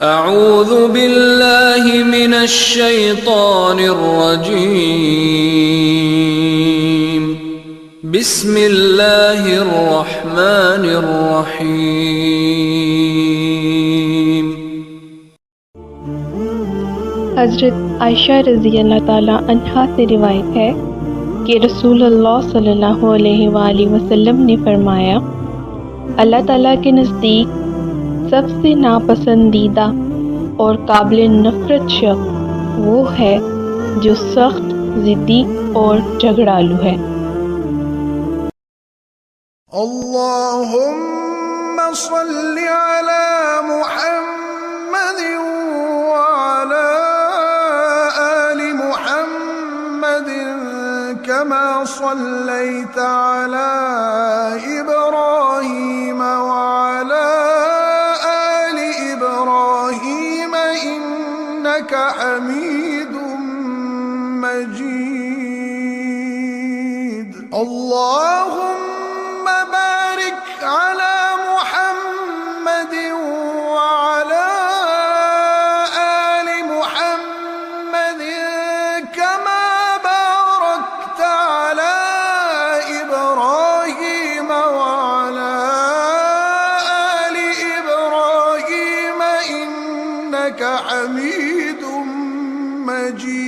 अऊज़ु बिल्लाहि मिनश शैतानिर रजीम। बिस्मिल्लाहिर रहमानिर रहीम। हज़रत आयशा रज़ी अल्लाह ताला अन्हा से रिवायत है कि रसूलुल्लाह सल्लल्लाहु अलैहि वसल्लम ने फरमाया, अल्लाह ताला के नज़दीक सबसे नापसंदीदा और काबिल नफ़रत शख्स वो है जो सख्त, ज़िद्दी और झगड़ालू है। अल्लाहुम्मा सल्लि अला मुहम्मद व अला आलि मुहम्मद कमा सल्लैता अला इब्राहीम व अला आलि इब्राहीम इन्नका हमीदुम मजीद। अल्लाहुम्मा बारिक अला मुहम्मद व अला आलि मुहम्मद कमा बारकता अला इब्राहीम व अला आलि इब्राहीम इन्नका हमीदुम मजीद।